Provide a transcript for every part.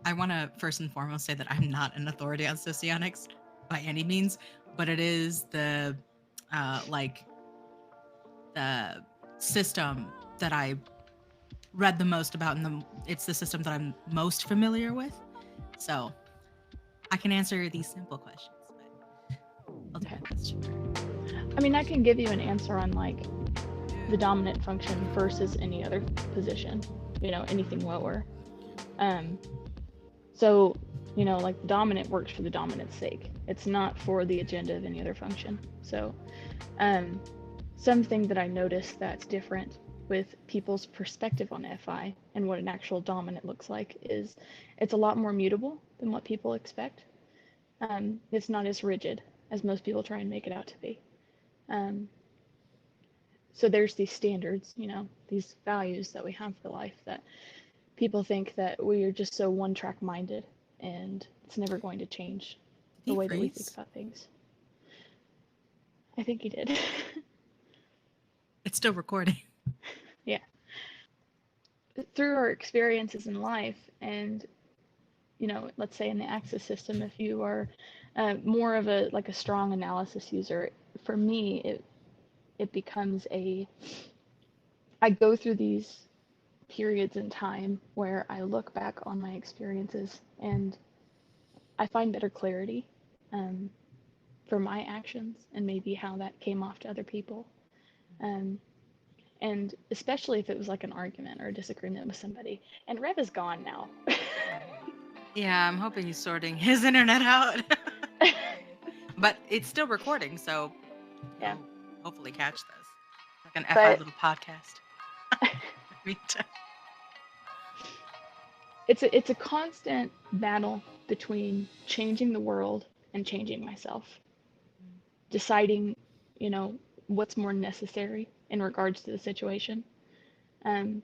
I want to first and foremost say that I'm not an authority on socionics by any means, but it is like the system that I read the most about, and it's the system that I'm most familiar with. So I can answer these simple questions, but I'll do Okay. my best. I mean, I can give you an answer on like the dominant function versus any other position, anything lower. Um, so, like the dominant works for the dominant's sake. It's not for the agenda of any other function. So, um, something that I noticed that's different with people's perspective on FI and what an actual dominant looks like is it's a lot more mutable than what people expect. It's not as rigid as most people try and make it out to be. Um, so there's these standards, these values that we have for life that people think that we are just so one track minded and it's never going to change Did the he way that we think freeze? about things. I think he did. It's still recording. Yeah. Through our experiences in life and let's say in the Axis system, if you are more of a strong analysis user, for me it becomes I go through these periods in time where I look back on my experiences and I find better clarity um, for my actions and maybe how that came off to other people. Um, and especially if it was like an argument or a disagreement with somebody. And Rev is gone now. Yeah, I'm hoping he's sorting his internet out. But it's still recording, so Yeah. he'll hopefully catch this. Like an FI But little podcast. Meantime. it's a constant battle between changing the world and changing myself, deciding, you know, what's more necessary in regards to the situation. Um,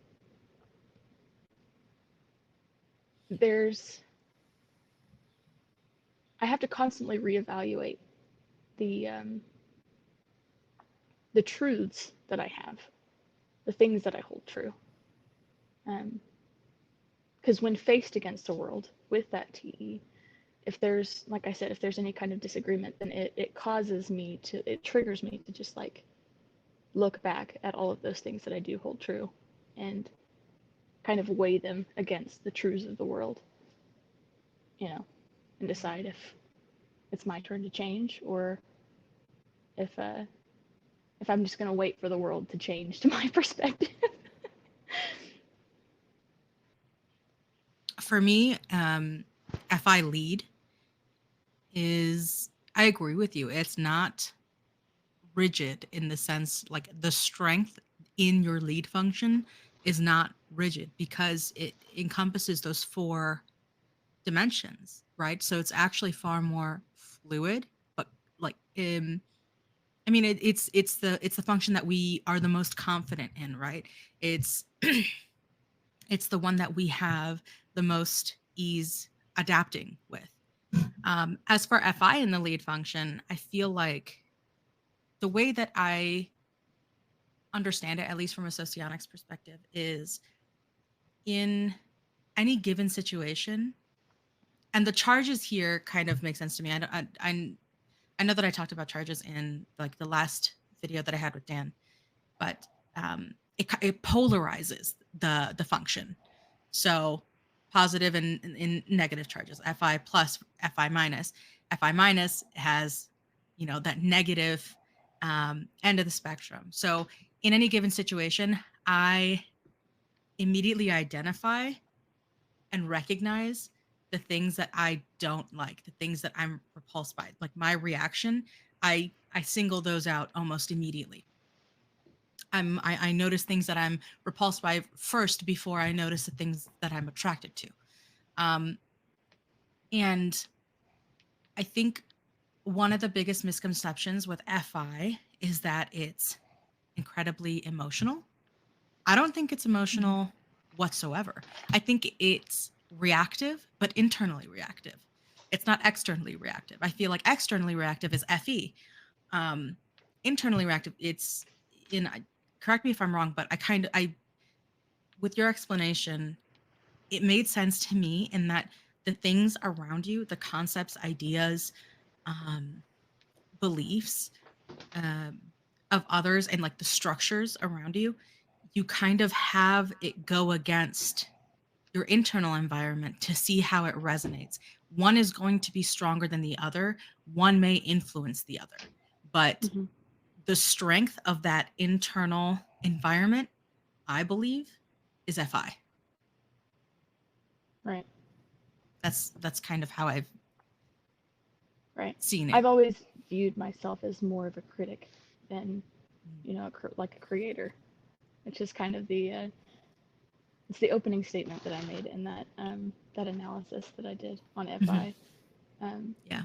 there's I have to constantly reevaluate the um, the truths that I have, the things that I hold true. Because when faced against a world with that TE, if there's, like I said, if there's any kind of disagreement, then it triggers me to just like look back at all of those things that I do hold true and kind of weigh them against the truths of the world, you know, and decide if it's my turn to change or if uh, if I'm just gonna wait for the world to change to my perspective. For me, FI lead is, I agree with you. It's not rigid in the sense like the strength in your lead function is not rigid because it encompasses those four dimensions, right? So it's actually far more fluid, but like I mean it's the function that we are the most confident in, right? It's it's the one that we have the most ease adapting with. As for FI in the lead function, I feel like the way that I understand it, at least from a socionics perspective, is in any given situation, and the charges here kind of make sense to me. I know that I talked about charges in like the last video that I had with Dan, but it polarizes the function. So positive and negative charges, Fi plus, Fi minus. Fi minus has, that negative end of the spectrum. So in any given situation, I immediately identify and recognize the things that I don't like, the things that I'm repulsed by. Like my reaction, I single those out almost immediately. I notice things that I'm repulsed by first before I notice the things that I'm attracted to. Um, and I think one of the biggest misconceptions with FI is that it's incredibly emotional. I don't think it's Mm-hmm. emotional whatsoever. I think it's reactive, but internally reactive. It's not externally reactive. I feel like externally reactive is FE. Um, Internally reactive, it's in. Correct me if I'm wrong, but I with your explanation, it made sense to me in that the things around you, the concepts, ideas, um, beliefs, um, of others, and like the structures around you, you kind of have it go against your internal environment to see how it resonates. One is going to be stronger than the other, one may influence the other. But Mhm. the strength of that internal environment, I believe, is FI. Right. That's kind of how I've Right. seen it. I've always viewed myself as more of a critic than, Mm. you know, like a creator, which is kind of the it's the opening statement that I made in that analysis that I did on Mhm. FI. Um, Yeah.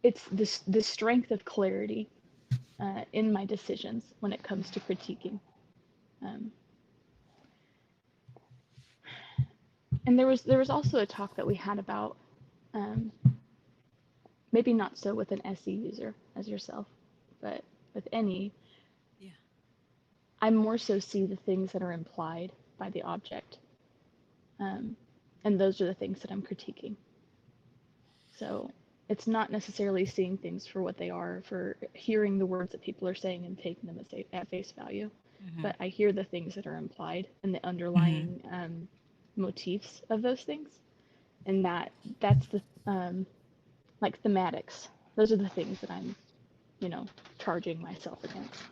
it's the strength of clarity in my decisions when it comes to critiquing. Um, and there was also a talk that we had about um, maybe not so with an SE user as yourself, but with any, Yeah. I more so see the things that are implied by the object, um, and those are the things that I'm critiquing. So it's not necessarily seeing things for what they are, for hearing the words that people are saying and taking them at face value, Mhm. but I hear the things that are implied and the Mhm. underlying motifs of those things, and that's the like thematics. Those are the things that I'm, you know, charging myself against.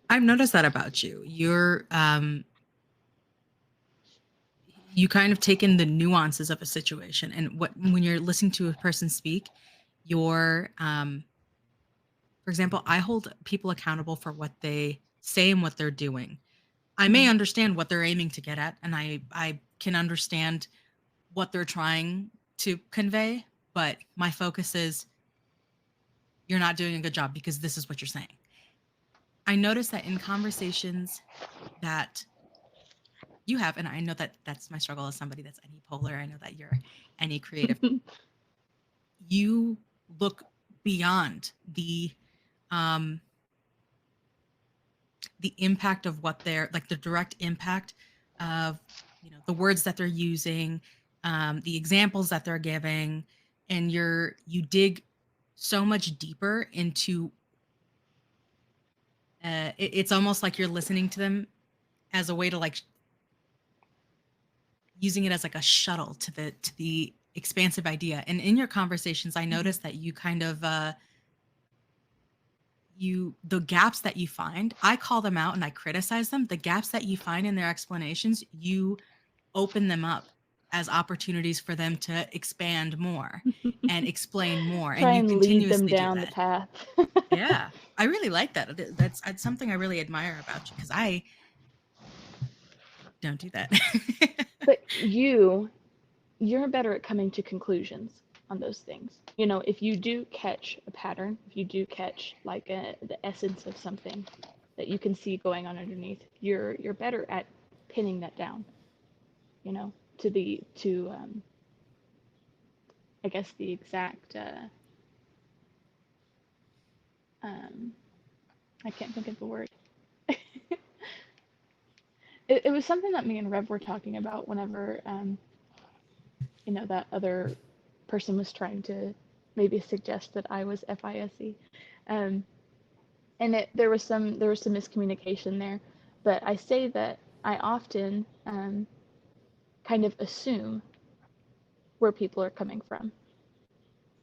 I've noticed that about you. You kind of take in the nuances of a situation, and what when you're listening to a person speak, you're for example, I hold people accountable for what they say and what they're doing. I may Mm-hmm. understand what they're aiming to get at, and I can understand what they're trying to convey, but my focus is you're not doing a good job because this is what you're saying. I notice that in conversations that you have, and I know that that's my struggle as somebody that's any polar. I know that you're any creative. You look beyond um the impact of what they're like, the direct impact of, the words that they're using, the examples that they're giving, and you dig so much deeper into it's almost like you're listening to them as a way to like using it as like a shuttle to the expansive idea. And in your conversations, I Mm-hmm. noticed that you kind of the gaps that you find, I call them out and I criticize them. The gaps that you find in their explanations, you open them up as opportunities for them to expand more and explain more, Try and you and lead them continuously do down the that. path. Yeah, I really like that. That's something I really admire about you, because I don't do that. But you're better at coming to conclusions on those things. You know, if you do catch a pattern, if you do catch like the essence of something that you can see going on underneath, you're better at pinning that down. You know, to I guess the exact um, I can't think of the word. It was something that me and Rev were talking about whenever you know, that other person was trying to maybe suggest that I was FISE. Um, and there was some miscommunication there, but I say that I often kind of assume where people are coming from,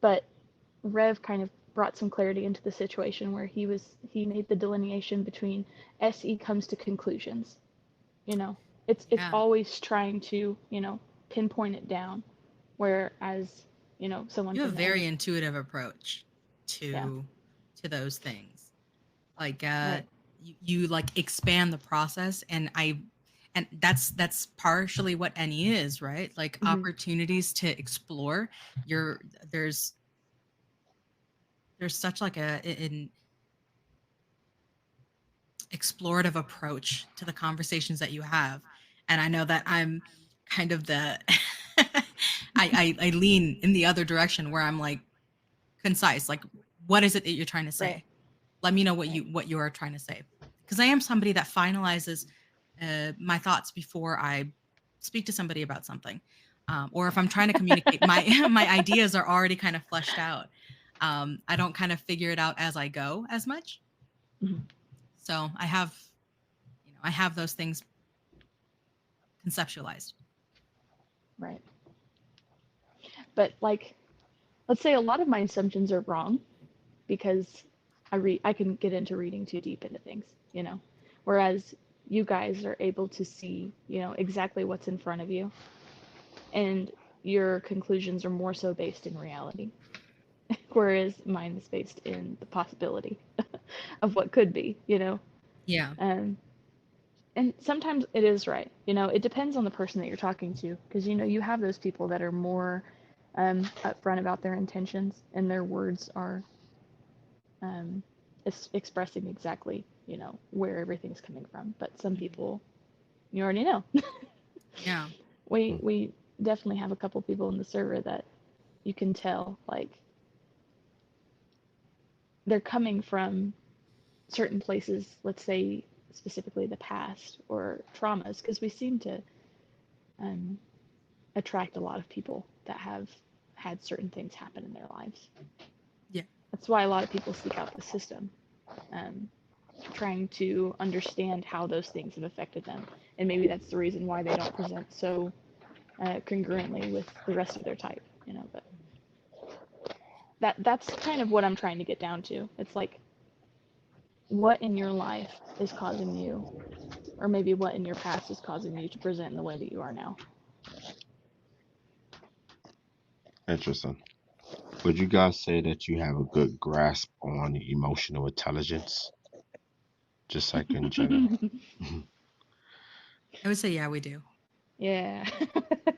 but Rev kind of brought some clarity into the situation where he made the delineation between SE comes to conclusions. You know, it's Yeah, always trying to, you know, pinpoint it down, whereas, you know, someone you have a from very any, intuitive approach yeah, to those things. Like right. you like expand the process, and that's partially what NE is, right? Like Hmm. opportunities to explore. You're there's such like an explorative approach to the conversations that you have, and I know that I'm kind of the I lean in the other direction where I'm like concise. Like, what is it that you're trying to Right, say? Let me know right. what you are trying to say, because I am somebody that finalizes my thoughts before I speak to somebody about something, or if I'm trying to communicate, my my ideas are already kind of fleshed out. I don't kind of figure it out as I go as much. Mhm. So I have, I have those things conceptualized. Right. But like, let's say a lot of my assumptions are wrong because I can get into reading too deep into things, you know. Whereas you guys are able to see, exactly what's in front of you, and your conclusions are more so based in reality. Whereas mine is based in the possibility of what could be, Yeah. Um, and sometimes it is right. It depends on the person that you're talking to, because you have those people that are more upfront about their intentions, and their words are um, expressing exactly, where everything's coming from. But some Mhm. people, you already know. Yeah. We definitely have a couple people in the server that you can tell, like, they're coming from certain places, let's say specifically the past or traumas, because we seem to um, attract a lot of people that have had certain things happen in their lives. Yeah. That's why a lot of people seek out the system, um, trying to understand how those things have affected them. And maybe that's the reason why they don't present so congruently with the rest of their type, But that's kind of what I'm trying to get down to. It's like, what in your life is causing you, or maybe what in your past is causing you to present in the way that you are now. Interesting. Would you guys say that you have a good grasp on emotional intelligence, just like in general? I would say, yeah, we do. Yeah.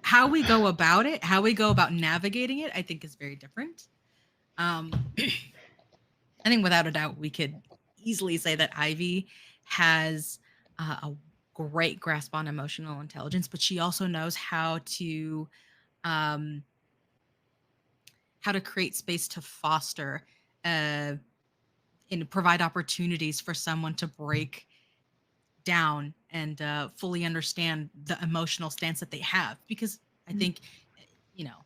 How we go about it, how we go about navigating it, I think is very different. I think without a doubt, we could easily say that Ivy has a great grasp on emotional intelligence, but she also knows um, how to create space to foster uh, and provide opportunities for someone to break down and fully understand the emotional stance that they have. Because I think, you know,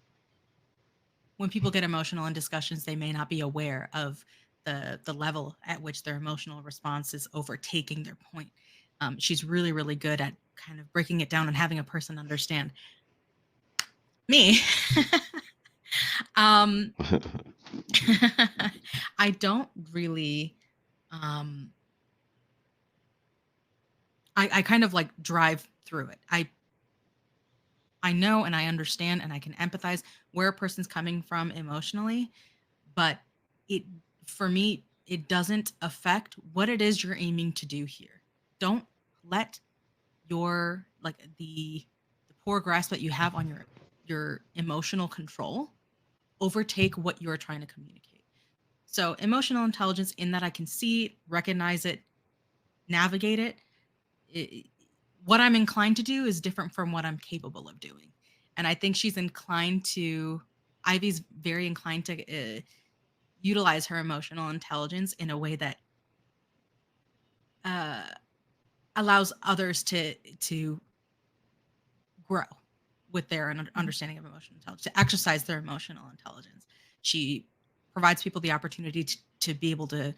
when people get emotional in discussions, they may not be aware of the level at which their emotional response is overtaking their point. She's really, really good at kind of breaking it down and having a person understand me. um, I don't really. Um, I kind of like drive through it. I know and I understand and I can empathize where a person's coming from emotionally, but it for me it doesn't affect what it is you're aiming to do here. Don't let your the poor grasp that you have on your emotional control overtake what you're trying to communicate. So emotional intelligence in that I can see, recognize it, navigate it, it what I'm inclined to do is different from what I'm capable of doing. And I think she's inclined to Ivy's very inclined to utilize her emotional intelligence in a way that uh, allows others to grow with their understanding of emotional intelligence, to exercise their emotional intelligence. She provides people the opportunity to be able to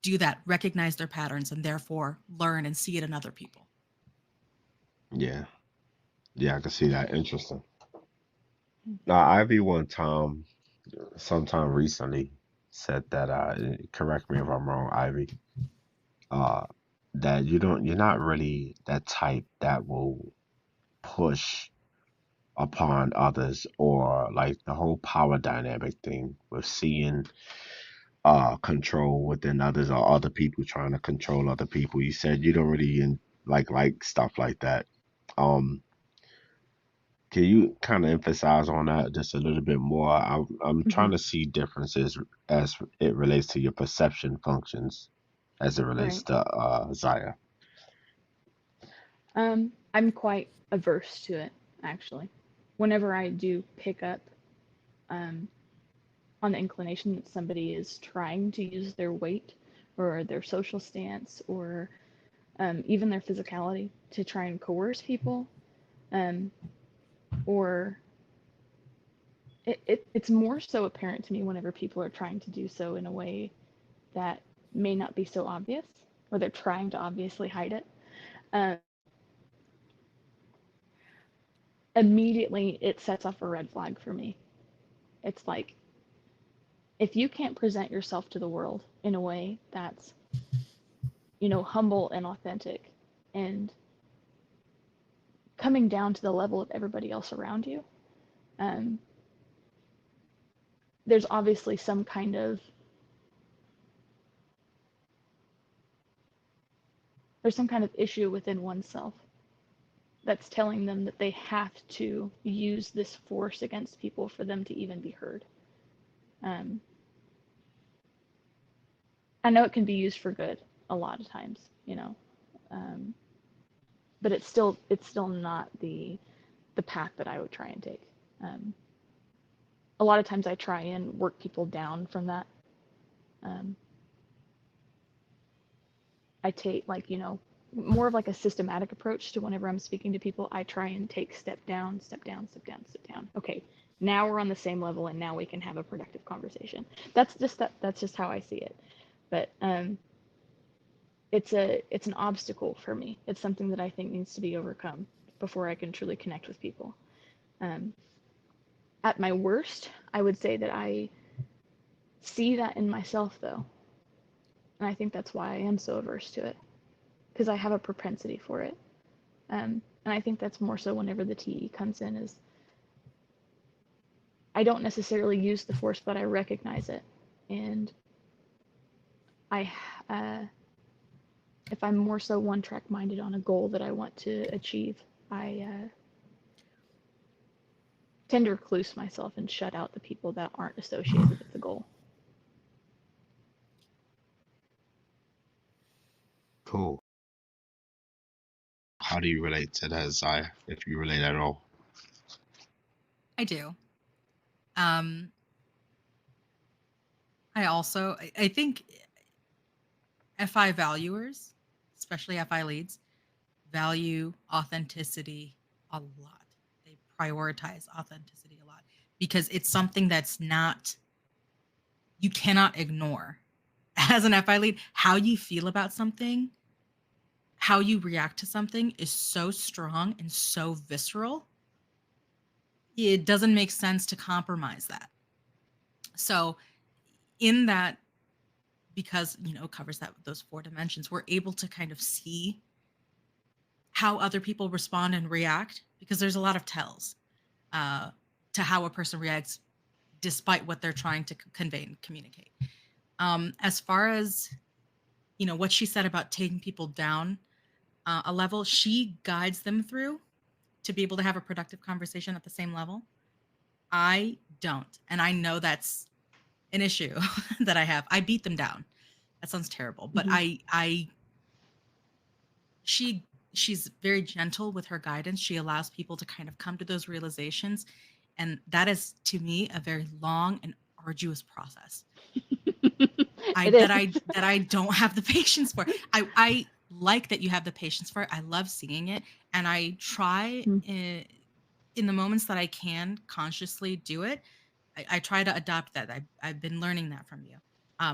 do that, recognize their patterns, and therefore learn and see it in other people. Yeah, yeah, I can see that. Interesting. Now, Ivy one time, sometime recently, said that, correct me if I'm wrong, Ivy, uh, that you're not really that type that will push upon others, or like the whole power dynamic thing with seeing control within others, or other people trying to control other people. You said you don't really like stuff like that. Um, can you kind of emphasize on that just a little bit more? I'm Hmm. trying to see differences as it relates to your perception functions as it relates Right. to Zaya. I'm quite averse to it, actually. Whenever I do pick up um, on the inclination that somebody is trying to use their weight or their social stance or even their physicality to try and coerce people, Or it's more so apparent to me whenever people are trying to do so in a way that may not be so obvious, or they're trying to obviously hide it. Um, Immediately, it sets off a red flag for me. It's like, if you can't present yourself to the world in a way that's, humble and authentic and coming down to the level of everybody else around you, um, there's obviously some kind of issue within oneself that's telling them that they have to use this force against people for them to even be heard. Um, I know it can be used for good a lot of times, um, but it's still not the path that I would try and take. Um, a lot of times I try and work people down from that. Um, I take more of like a systematic approach to whenever I'm speaking to people. I try and take step down, step down, step down, step down. Okay, now we're on the same level, and now we can have a productive conversation. That's just how I see it. But it's an obstacle for me. It's something that I think needs to be overcome before I can truly connect with people. Um, at my worst, I would say that I see that in myself, though, and I think that's why I am so averse to it, because I have a propensity for it. And I think that's more so whenever the TE comes in, is I don't necessarily use the force, but I recognize it. And I, if I'm more so one track minded on a goal that I want to achieve, I tend to recluse myself and shut out the people that aren't associated with the goal. Cool. How do you relate to that, Zaya, if you relate at all? I do. Um, I think FI valuers, especially FI leads, value authenticity a lot. They prioritize authenticity a lot because it's something that's not, you cannot ignore. As an FI lead, how you feel about something, how you react to something is so strong and so visceral. It doesn't make sense to compromise that. So, in that, because it covers those 4 dimensions, we're able to kind of see how other people respond and react, because there's a lot of tells to how a person reacts despite what they're trying to convey and communicate. As far as what she said about taking people down a level, she guides them through to be able to have a productive conversation at the same level. I don't, and I know that's an issue that I have. I beat them down. That sounds terrible, but Mm-hmm. she's very gentle with her guidance. She allows people to kind of come to those realizations, and that is, to me, a very long and arduous process. It is. That I don't have the patience for. I like that you have the patience for it. I love seeing it, and I try in the moments that I can consciously do it. I try to adopt that. I've been learning that from you,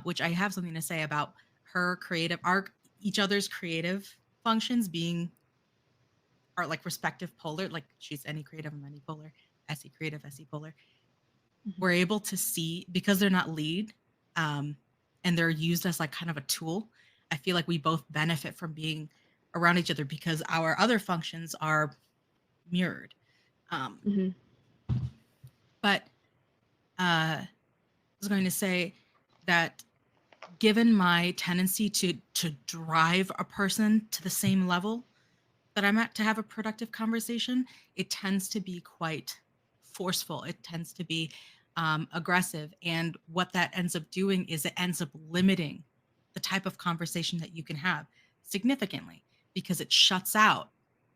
which I have something to say about her creative arc, each other's creative functions being are like respective polar. Like she's any creative, I'm any polar. SE creative, SE polar. We're able to see, because they're not lead, and they're used as like kind of a tool. I feel like we both benefit from being around each other because our other functions are mirrored. Mm-hmm. But I was going to say that given my tendency to drive a person to the same level that I'm at to have a productive conversation, it tends to be quite forceful. It tends to be aggressive. And what that ends up doing is it ends up limiting the type of conversation that you can have significantly, because it shuts out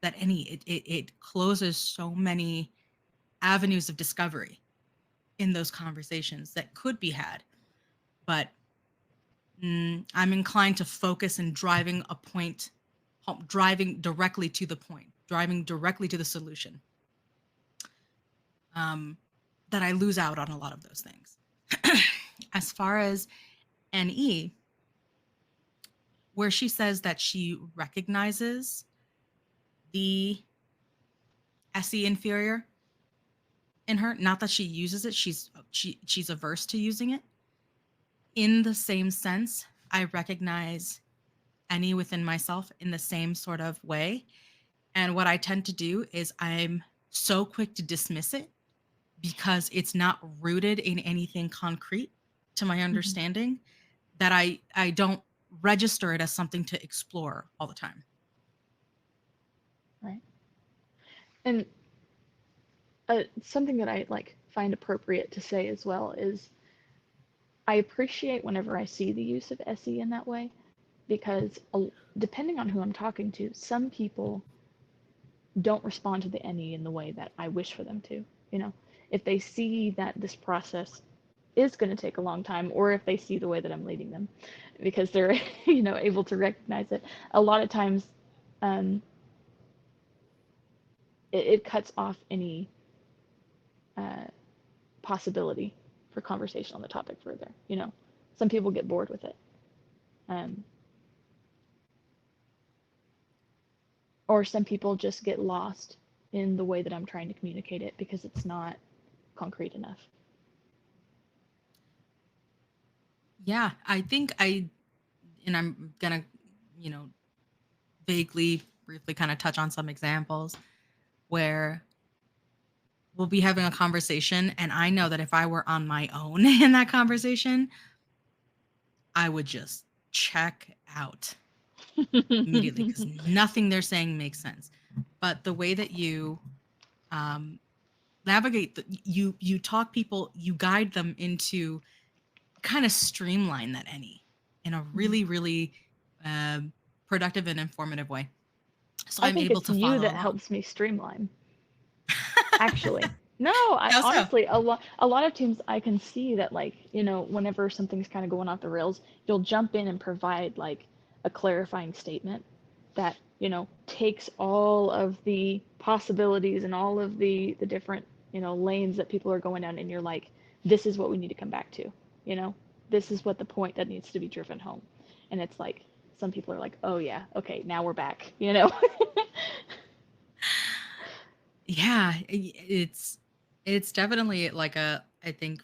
it closes so many avenues of discovery in those conversations that could be had. But I'm inclined to focus in driving a point, driving directly to the point driving directly to the solution, that I lose out on a lot of those things. As far as NE, where she says that she recognizes the SE inferior in her, not that she uses it, she's averse to using it. In the same sense, I recognize NE within myself in the same sort of way. And what I tend to do is I'm so quick to dismiss it because it's not rooted in anything concrete to my understanding, that I don't register it as something to explore all the time. Right. And something that I like find appropriate to say as well is I appreciate whenever I see the use of SE in that way, because depending on who I'm talking to, some people don't respond to the NE in the way that I wish for them to. You know, if they see that this process is going to take a long time, or if they see the way that I'm leading them, because they're able to recognize it, a lot of times it cuts off any possibility for conversation on the topic further. Some people get bored with it, or some people just get lost in the way that I'm trying to communicate it because it's not concrete enough. Yeah, I think and I'm gonna, vaguely, briefly kind of touch on some examples where we'll be having a conversation, and I know that if I were on my own in that conversation, I would just check out immediately because nothing they're saying makes sense. But the way that you navigate, you talk people, you guide them into kind of streamline that NE in a really, really productive and informative way. So I I'm think able it's to you follow that along. helps me streamline. Actually, no, How so? honestly, a lot of times I can see that, like, whenever something's kind of going off the rails, you'll jump in and provide like a clarifying statement that takes all of the possibilities and all of the different lanes that people are going down, and you're like, this is what we need to come back to. This is what the point that needs to be driven home. And it's like, some people are like, oh yeah, okay, now we're back. Yeah, it's definitely like I think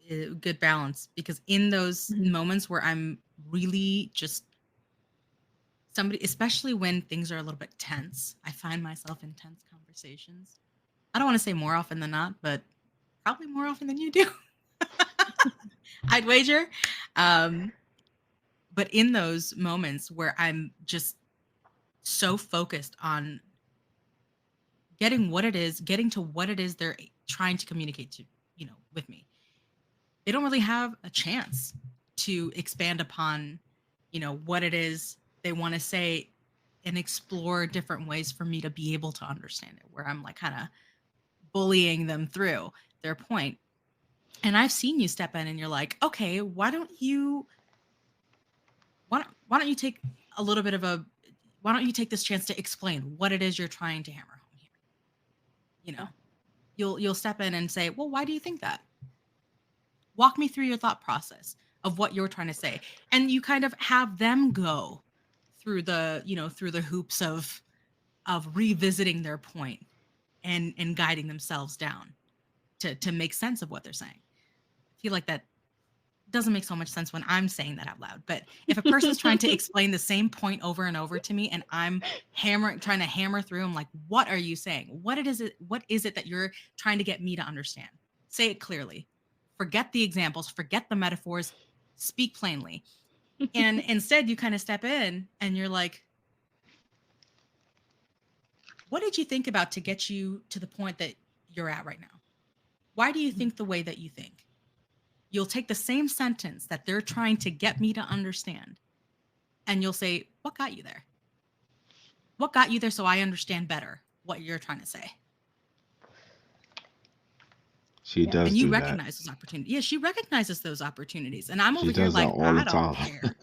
a good balance, because in those moments where I'm really just somebody, especially when things are a little bit tense, I find myself in tense conversations. I don't want to say more often than not, but probably more often than you do. I'd wager. But in those moments where I'm just so focused on getting to what it is they're trying to communicate to, with me, they don't really have a chance to expand upon, what it is they want to say and explore different ways for me to be able to understand it, where I'm like kind of bullying them through their point. And I've seen you step in and you're like, okay, why don't you take a little bit of why don't you take this chance to explain what it is you're trying to hammer home here? You'll step in and say, well, why do you think that? Walk me through your thought process of what you're trying to say. And you kind of have them go through the hoops of revisiting their point and guiding themselves down to make sense of what they're saying. I feel like that doesn't make so much sense when I'm saying that out loud. But if a person's trying to explain the same point over and over to me, and I'm trying to hammer through, I'm like, what are you saying? What is it that you're trying to get me to understand? Say it clearly. Forget the examples, forget the metaphors, speak plainly. And instead you kind of step in and you're like, what did you think about to get you to the point that you're at right now? Why do you think the way that you think? You'll take the same sentence that they're trying to get me to understand, and you'll say, what got you there? What got you there so I understand better what you're trying to say? She does And you do that. recognize those opportunities. Yeah, she recognizes those opportunities. And I'm over She here does that like, all I the don't time. care.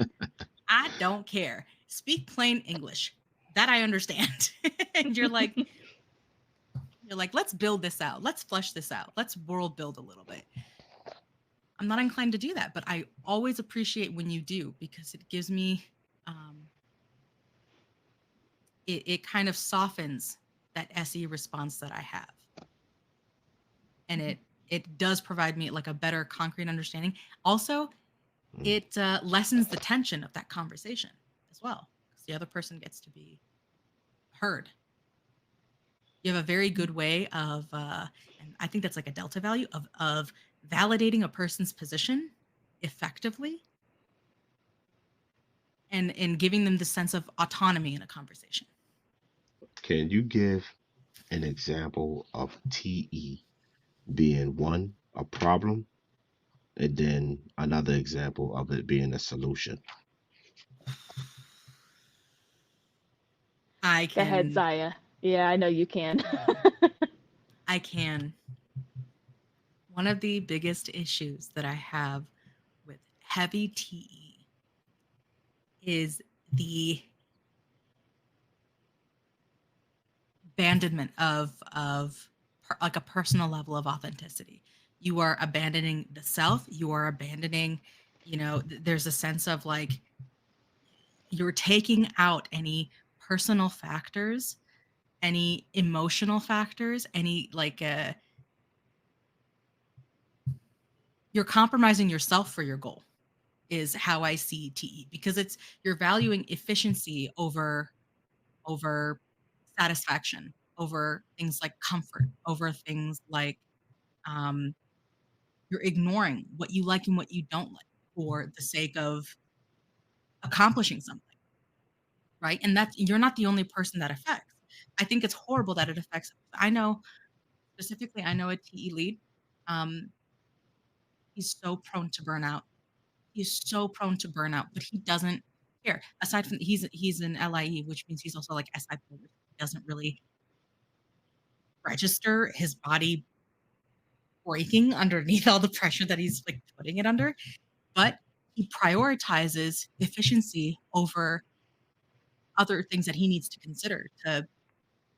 I don't care. Speak plain English. that I understand. And you're like, let's build this out. Let's flesh this out. Let's world build a little bit. I'm not inclined to do that, but I always appreciate when you do, because it gives me, it kind of softens that SE response that I have. And it does provide me like a better concrete understanding. Also, it lessens the tension of that conversation as well, because the other person gets to be heard. You have a very good way of, and I think that's like a delta value of validating a person's position effectively, and giving them the sense of autonomy in a conversation. Can you give an example of TE being one, a problem, and then another example of it being a solution? I Go ahead, can, Zaya. Yeah, I know you can. I can. One of the biggest issues that I have with heavy TE is the abandonment of like a personal level of authenticity. You are abandoning the self. You are abandoning, there's a sense of like you're taking out any personal factors, any emotional factors, any like you're compromising yourself for your goal, is how I see TE, because you're valuing efficiency over satisfaction, over things like comfort, over things like, um, you're ignoring what you like and what you don't like for the sake of accomplishing something, right? And that's you're not the only person that affects. I think it's horrible that it affects. I know specifically, I know a TE lead. Um, he's so prone to burnout. He's so prone to burnout, but he doesn't care. Aside from he's an LIE, which means he's also like SI player. He doesn't really register his body breaking underneath all the pressure that he's like putting it under, but he prioritizes efficiency over other things that he needs to consider to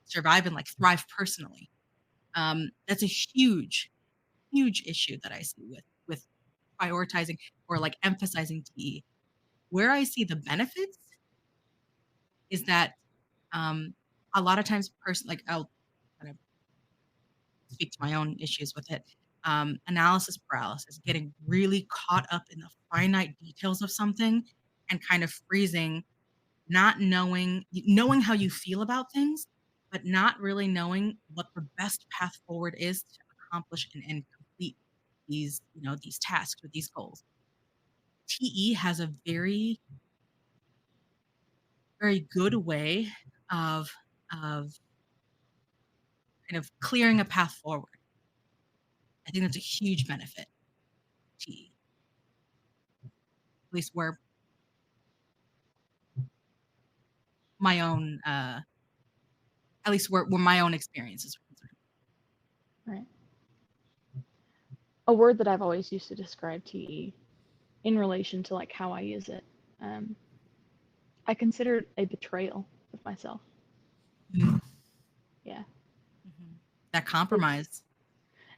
survive and like thrive personally. That's a huge, huge issue that I see with prioritizing or like emphasizing TE. Where I see the benefits is that, um, a lot of times, like I'll kind of speak to my own issues with it. Analysis paralysis, getting really caught up in the finite details of something and kind of freezing, not knowing how you feel about things, but not really knowing what the best path forward is to accomplish and complete these tasks with these goals. TE has a very, very good way of kind of clearing a path forward. I think that's a huge benefit. TE, at least where my own, at least where my own experiences are concerned. Right. A word that I've always used to describe TE in relation to like how I use it, I consider it a betrayal of myself. Mhm. Yeah. Mhm. That It's compromise.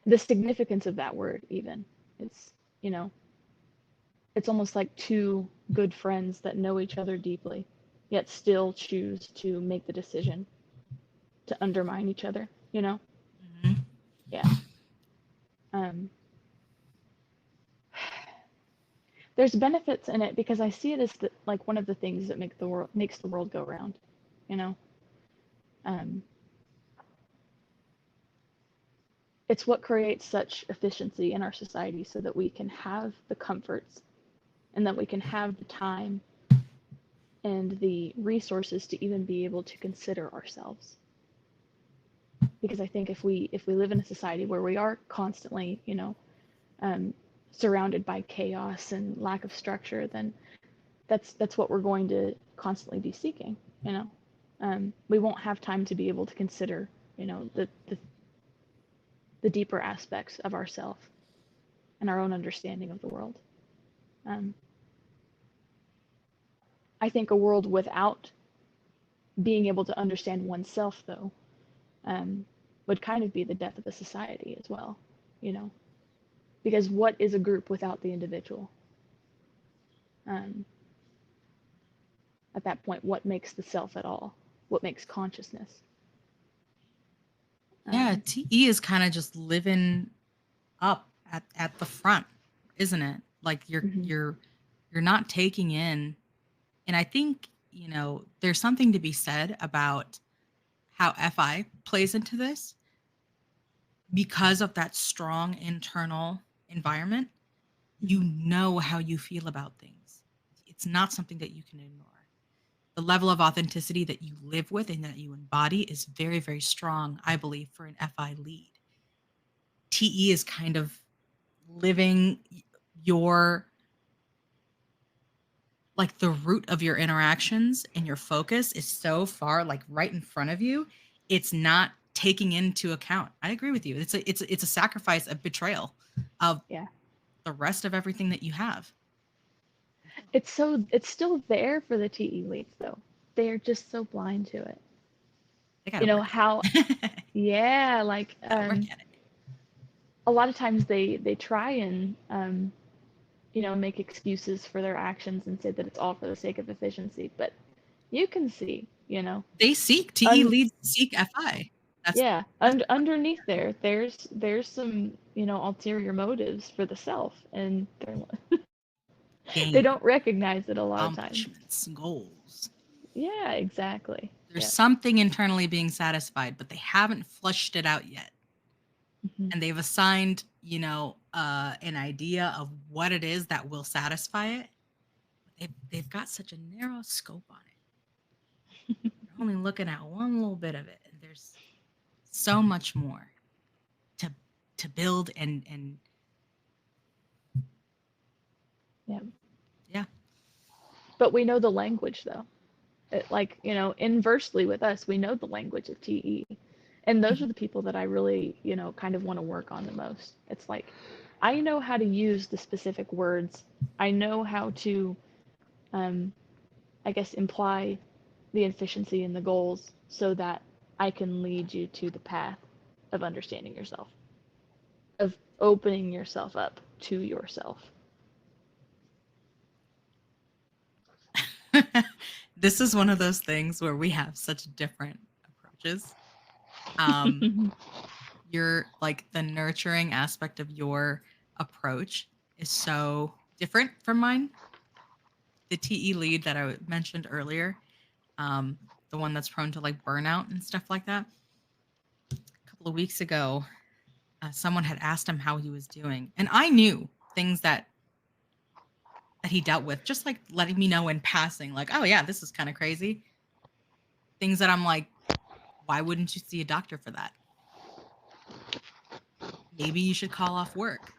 the significance of that word even. It's, you know, it's almost like two good friends that know each other deeply, yet still choose to make the decision to undermine each other, you know? Mhm. Yeah. Um, there's benefits in it because I see it as like one of the things that makes the world go round, you know? Um, it's what creates such efficiency in our society so that we can have the comforts and that we can have the time and the resources to even be able to consider ourselves. Because I think if we live in a society where we are constantly, um, surrounded by chaos and lack of structure, then that's what we're going to constantly be seeking. We won't have time to be able to consider, the deeper aspects of ourself and our own understanding of the world. Um, I think a world without being able to understand oneself, though, would kind of be the death of a society as well, you know, because what is a group without the individual? Um, at that point, what makes the self at all? What makes consciousness? Yeah, TE is kind of just living up at the front, isn't it? Like Mhm. you're not taking in, and I think, you know, there's something to be said about how FI plays into this because of that strong internal environment. You know how you feel about things. It's not something that you can ignore. The level of authenticity that you live with and that you embody is very, very strong, I believe, for an FI lead. TE is kind of living your, like, the root of your interactions, and your focus is so far, like, right in front of you. It's not taking into account. I agree with you. It's a sacrifice, a betrayal of Yeah. the rest of everything that you have. It's still there for the TE leads, though. They're just so blind to it. They got You to know work at how? it. Yeah, like Got to work at it. a lot of times they try and you know, make excuses for their actions and say that it's all for the sake of efficiency, but you can see, you know, They seek TE un leads, seek FI. That's yeah, that's underneath there's some, you know, ulterior motives for the self, and they gain, don't recognize it a lot of times. accomplishments, goals. Yeah, exactly. There's Yeah. something internally being satisfied, but they haven't flushed it out yet. Hmm. And they've assigned, you know, an idea of what it is that will satisfy it. They've got such a narrow scope on it. They're only looking at one little bit of it, and there's so much more to build and Yeah. yeah. But we know the language, though. Like, you know, inversely with us, we know the language of TE. And those are the people that I really, you know, kind of want to work on the most. It's like, I know how to use the specific words. I know how to, um, I guess, imply the efficiency and the goals so that I can lead you to the path of understanding yourself, of opening yourself up to yourself. This is one of those things where we have such different approaches. Um, your, like, the nurturing aspect of your approach is so different from mine. The TE lead that I mentioned earlier, um, the one that's prone to, like, burnout and stuff like that. A couple of weeks ago, someone had asked him how he was doing, and I knew things that he dealt with, just like letting me know in passing, like, oh yeah, this is kind of crazy. Things that I'm like, why wouldn't you see a doctor for that? Maybe you should call off work.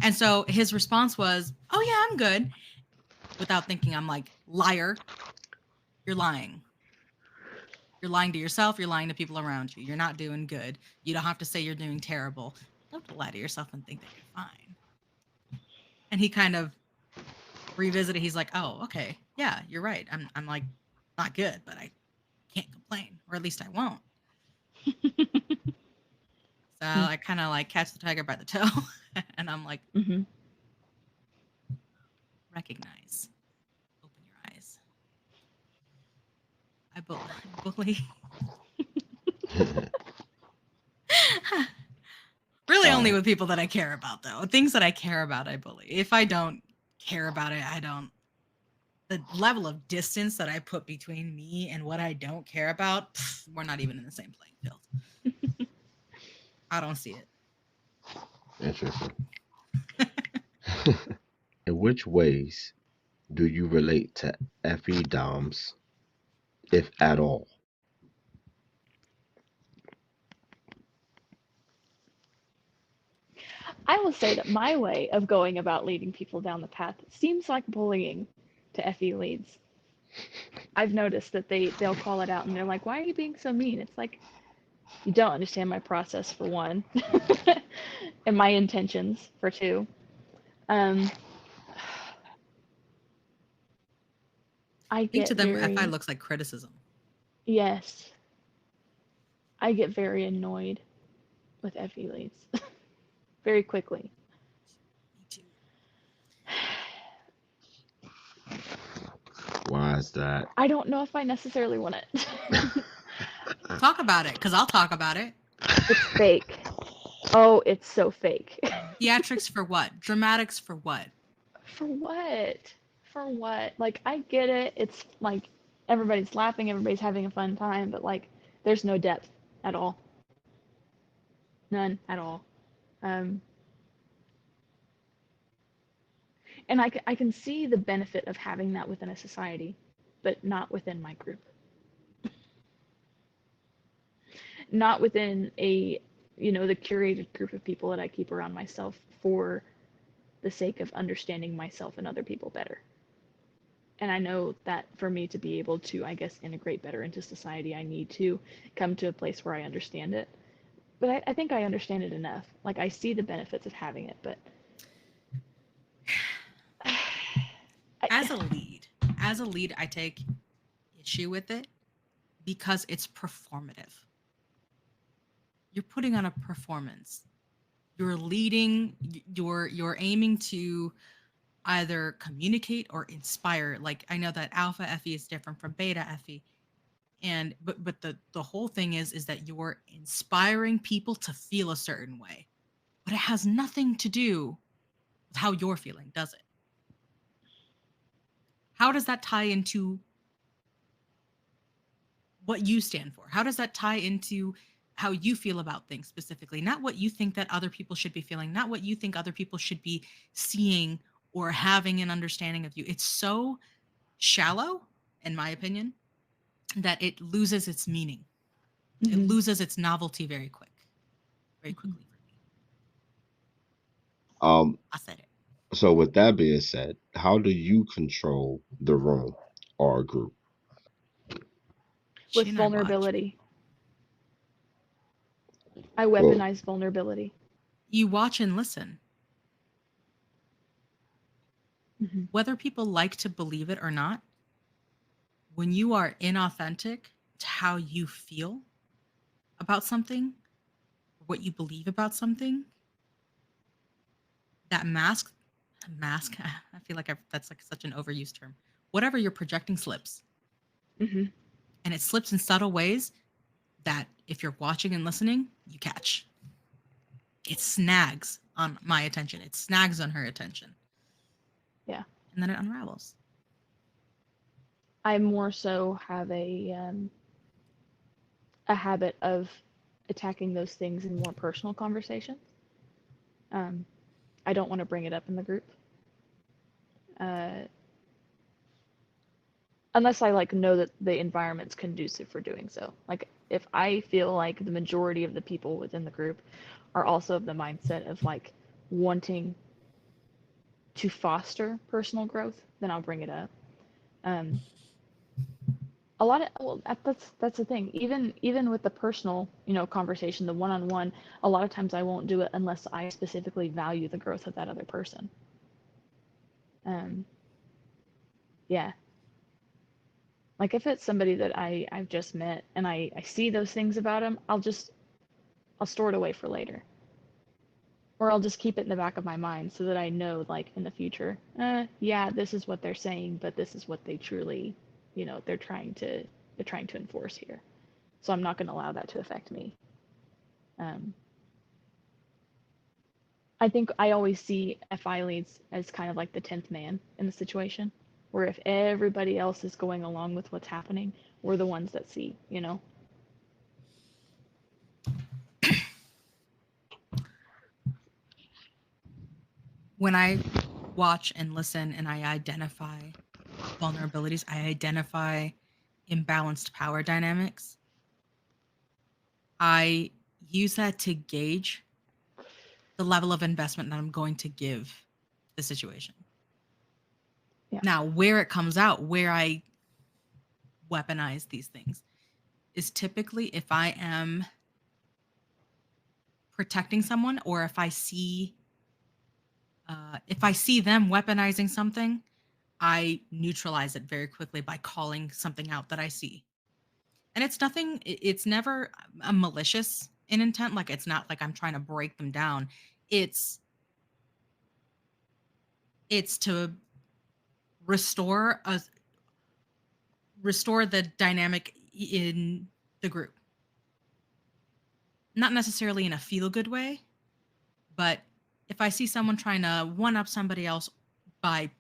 And so his response was, oh yeah, I'm good. Without thinking, I'm like, liar, you're lying. You're lying to yourself. You're lying to people around you. You're not doing good. You don't have to say you're doing terrible. Don't lie to yourself and think that you're fine. And he kind of revisited. He's like, oh, okay. Yeah, you're right. I'm like, not good, but I can't complain, or at least I won't. So I kind of like catch the tiger by the toe, and I'm like, Mm-hmm. recognize, open your eyes. I bully. Really All only right. with people that I care about, though. Things that I care about, I bully. If I don't care about it, I don't. The level of distance that I put between me and what I don't care about, we're not even in the same playing field. I don't see it. Interesting. In which ways do you relate to FE DOMs, if at all? I will say that my way of going about leading people down the path seems like bullying to FE leads. I've noticed that they'll call it out and they're like, "Why are you being so mean?" It's like, you don't understand my process for one, and my intentions for two. Um, I I think to get them, FI very, looks like criticism. yes, I get very annoyed with FE leads very quickly. Me too. Why is that? I don't know if I necessarily want it. Talk about it, because I'll talk about it. It's fake. Oh, it's so fake. Theatrics for what? Dramatics for what? For what? For what? Like, I get it. It's like everybody's laughing, everybody's having a fun time, but like, there's no depth at all. None at all. Um, and I can see the benefit of having that within a society, but not within my group. Not within a, the curated group of people that I keep around myself for the sake of understanding myself and other people better. And I know that for me to be able to, I guess, integrate better into society, I need to come to a place where I understand it. But I think I understand it enough. Like, I see the benefits of having it, but I, As a lead, I take issue with it because it's performative. You're putting on a performance. You're leading. You're aiming to either communicate or inspire. Like, I know that alpha FE is different from beta FE, and but the whole thing is that you're inspiring people to feel a certain way, but it has nothing to do with how you're feeling, does it? How does that tie into what you stand for? How does that tie into how you feel about things specifically? Not what you think that other people should be feeling, not what you think other people should be seeing or having an understanding of you. It's so shallow, in my opinion, that it loses its meaning. It Mhm, loses its novelty very mhm. quickly for me. Um, I said it. so with that being said, how do you control the room or a group? She With and I watch. vulnerability, I Well, weaponize vulnerability. You watch and listen. Mhm, Whether people like to believe it or not, when you are inauthentic to how you feel about something, what you believe about something, that mask, I feel like that's like such an overused term. Whatever you're projecting slips, mhm. and it slips in subtle ways that if you're watching and listening, you catch. It snags on my attention. It snags on her attention, Yeah. and then it unravels. I more so have a habit of attacking those things in more personal conversations. Um, I don't want to bring it up in the group. Uh, unless I like know that the environment's conducive for doing so. Like, if I feel like the majority of the people within the group are also of the mindset of like wanting to foster personal growth, then I'll bring it up. Um, a lot of, well, that's the thing. Even with the personal, conversation, the one-on-one, a lot of times I won't do it unless I specifically value the growth of that other person. Um, yeah, like if it's somebody that I've just met and I see those things about them, I'll store it away for later. Or I'll just keep it in the back of my mind so that I know, like, in the future, yeah, this is what they're saying, but this is what they truly, they're trying to enforce here. So I'm not going to allow that to affect me. Um, I think I always see FI leads as kind of like the 10th man in the situation, where if everybody else is going along with what's happening, we're the ones that see. When I watch and listen and I identify vulnerabilities, I identify imbalanced power dynamics, I use that to gauge the level of investment that I'm going to give the situation. Yeah. Now, where it comes out, where I weaponize these things, is typically protecting someone, or if I see them weaponizing something, I neutralize it very quickly by calling something out that I see. And it's nothing, it's never a malicious in intent. Like, it's not like I'm trying to break them down. It's to restore the dynamic in the group. Not necessarily in a feel good way, but if I see someone trying to one up somebody else by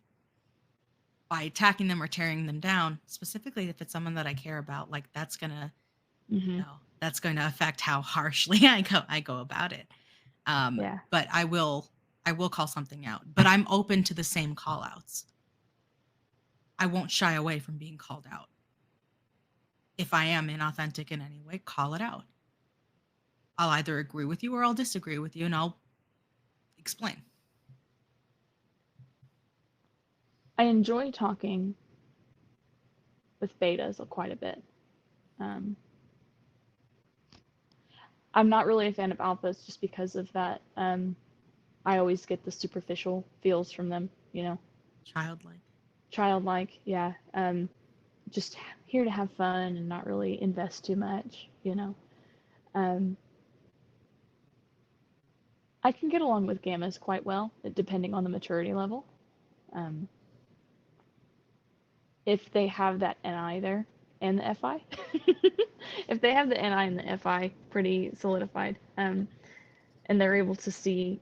attacking them or tearing them down, specifically if it's someone that I care about, like, that's gonna that's going to affect how harshly I go about it. Yeah. But I will call something out. But I'm open to the same call outs. I won't shy away from being called out. If I am inauthentic in any way, call it out. I'll either agree with you or I'll disagree with you, and I'll explain. I enjoy talking with betas quite a bit. I'm not really a fan of alphas just because of that. I always get the superficial feels from them, Childlike, yeah. Just here to have fun and not really invest too much. Um, I can get along with gammas quite well, depending on the maturity level. Um, if they have that NI there and the FI, if they have the NI and the FI pretty solidified, and they're able to see,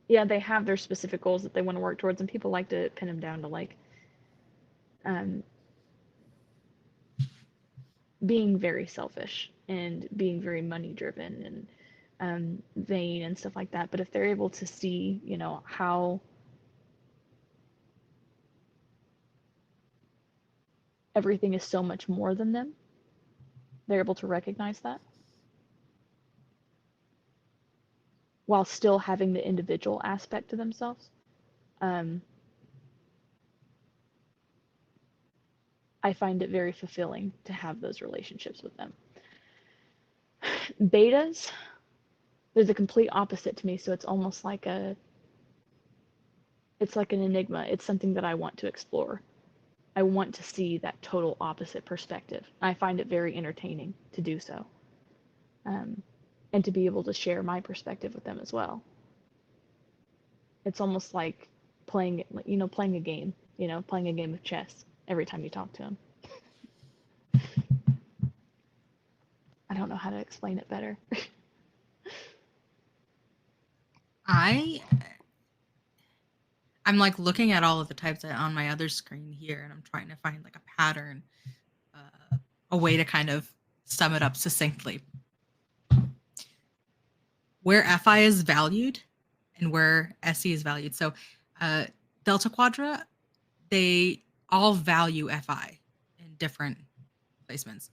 yeah, they have their specific goals that they want to work towards, and people like to pin them down to like um, being very selfish and being very money driven and vain and stuff like that. But if they're able to see, how everything is so much more than them, they're able to recognize that while still having the individual aspect to themselves. Um, I find it very fulfilling to have those relationships with them. Betas, there's a complete opposite to me, so it's almost like it's like an enigma. It's something that I want to explore. I want to see that total opposite perspective. I find it very entertaining to do so, and to be able to share my perspective with them as well. It's almost like playing a game of chess every time you talk to them. I don't know how to explain it better. I'm like looking at all of the types on my other screen here, and I'm trying to find like a pattern, a way to kind of sum it up succinctly. Where FI is valued and where SE is valued. So Delta Quadra, they all value FI in different placements.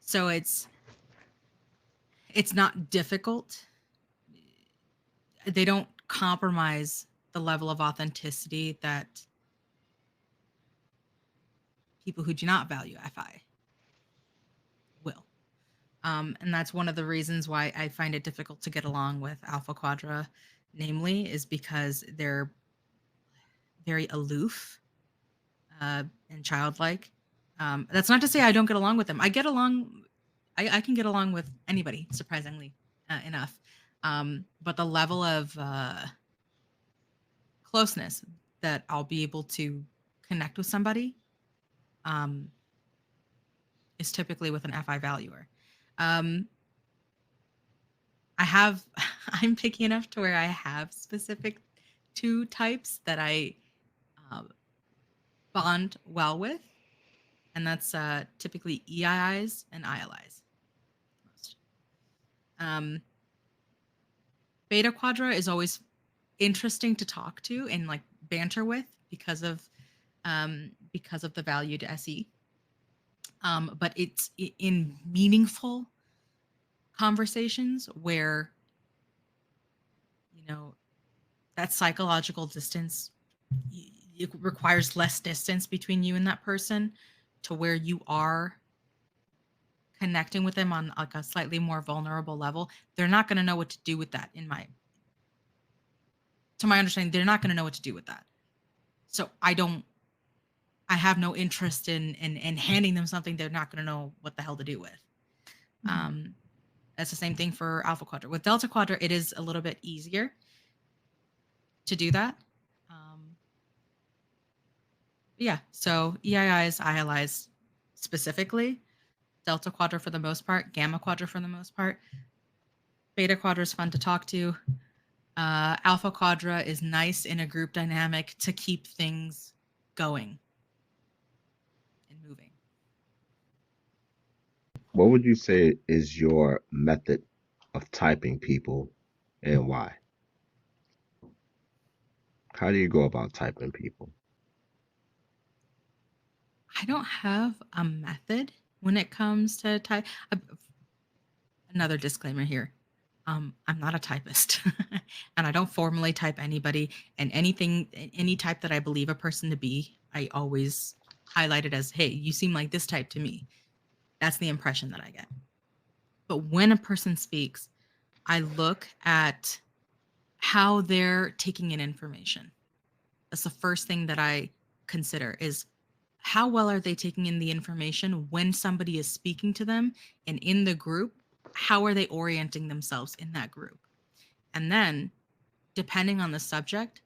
So it's not difficult. They don't compromise the level of authenticity that people who do not value FI will. And that's one of the reasons why I find it difficult to get along with Alpha Quadra, namely, is because they're very aloof and childlike. That's not to say I don't get along with them. I get along. I can get along with anybody, surprisingly enough. But the level of closeness that I'll be able to connect with somebody is typically with an FI valuer. I'm picky enough to where I have specific two types that I bond well with, and that's typically EIIs and ILIs. Beta Quadra is always interesting to talk to and like banter with because of the value to SE. But it's in meaningful conversations where that psychological distance, it requires less distance between you and that person to where you are connecting with them on like a slightly more vulnerable level. They're not going to know what to do with that. To my understanding, they're not going to know what to do with that. So I have no interest in handing them something they're not going to know what the hell to do with. That's the same thing for Alpha Quadra. With Delta Quadra, it is a little bit easier to do that. Yeah, so EIIs, ILIs specifically, Delta Quadra for the most part, Gamma Quadra for the most part. Beta Quadra is fun to talk to. Alpha Quadra is nice in a group dynamic to keep things going and moving. What would you say is your method of typing people and why? How do you go about typing people? I don't have a method when it comes to type. Another disclaimer here. I'm not a typist and I don't formally type anybody, and any type that I believe a person to be, I always highlight it as, hey, you seem like this type to me. That's the impression that I get. But when a person speaks, I look at how they're taking in information. That's the first thing that I consider is how well are they taking in the information when somebody is speaking to them, and in the group, how are they orienting themselves in that group? And then, depending on the subject,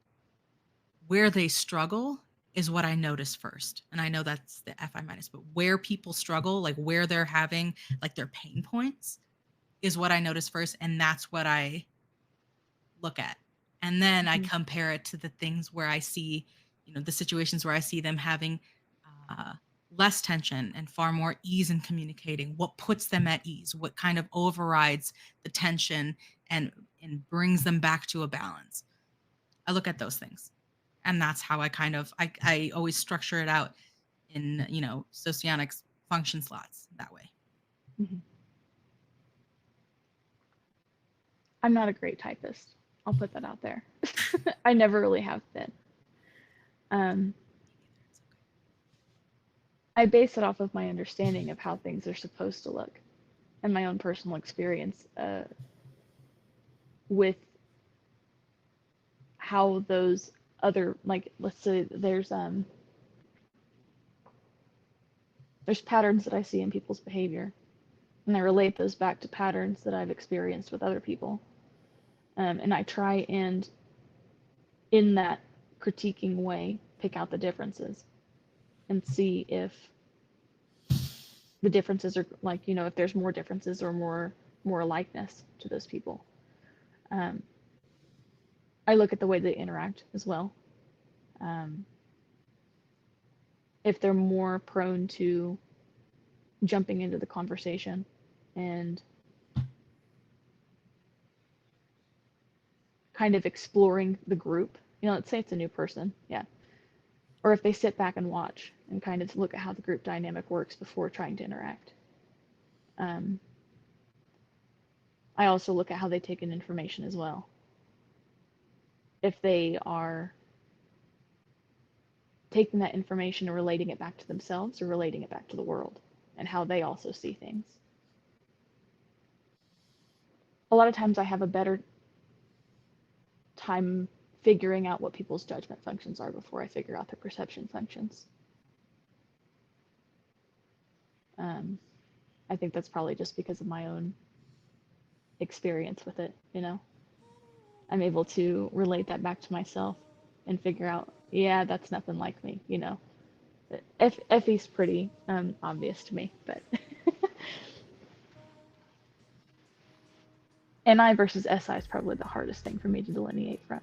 where they struggle is what I notice first. And I know that's the FI minus, but where people struggle, like where they're having like their pain points, is what I notice first. And that's what I look at. And then I compare it to the things where I see, the situations where I see them having less tension and far more ease in communicating. What puts them at ease? What kind of overrides the tension and brings them back to a balance? I look at those things, and that's how I always structure it out in Socionics function slots that way. I'm not a great typist. I'll put that out there. I never really have been. I base it off of my understanding of how things are supposed to look and my own personal experience with how those other, like, let's say there's patterns that I see in people's behavior, and I relate those back to patterns that I've experienced with other people. And I try and, in that critiquing way, pick out the differences and see if the differences are like, if there's more differences or more likeness to those people. I look at the way they interact as well. If they're more prone to jumping into the conversation and kind of exploring the group, let's say it's a new person, yeah. Or if they sit back and watch and kind of look at how the group dynamic works before trying to interact. I also look at how they take in information as well. If they are taking that information and relating it back to themselves or relating it back to the world and how they also see things. A lot of times I have a better time figuring out what people's judgment functions are before I figure out their perception functions. I think that's probably just because of my own experience with it, I'm able to relate that back to myself and figure out, yeah, that's nothing like me, Effie's pretty obvious to me, but NI versus SI is probably the hardest thing for me to delineate from.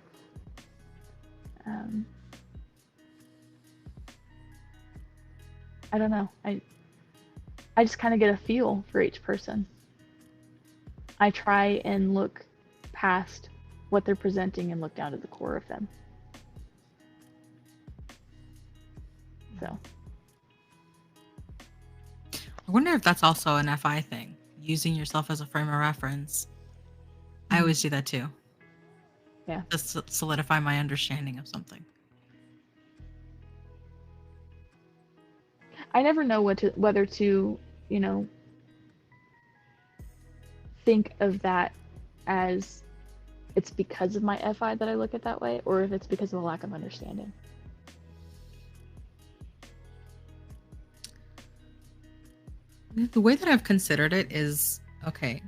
I don't know. I just kind of get a feel for each person. I try and look past what they're presenting and look down to the core of them. So. I wonder if that's also an FI thing, using yourself as a frame of reference. I always do that too. Yeah. Just to solidify my understanding of something. I never know whether to, think of that as it's because of my FI that I look at that way, or if it's because of a lack of understanding. The way that I've considered it is, okay,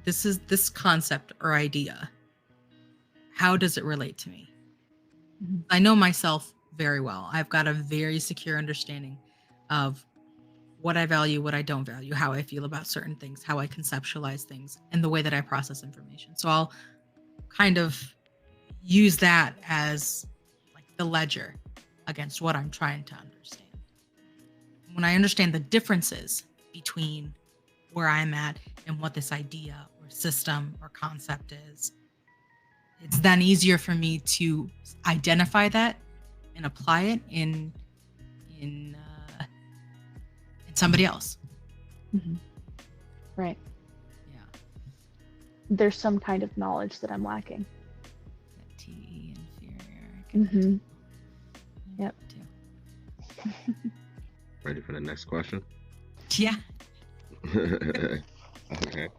this is this concept or idea. How does it relate to me? Mhm. I know myself very well. I've got a very secure understanding of what I value, what I don't value, how I feel about certain things, how I conceptualize things, and the way that I process information. So I'll kind of use that as like the ledger against what I'm trying to understand. When I understand the differences between where I'm at and what this idea or system or concept is, it's then easier for me to identify that and apply it in in somebody else. Mhm. Right. Yeah. There's some kind of knowledge that I'm lacking. That TE inferior. Mhm. Yep. Ready for the next question? Yeah. Okay.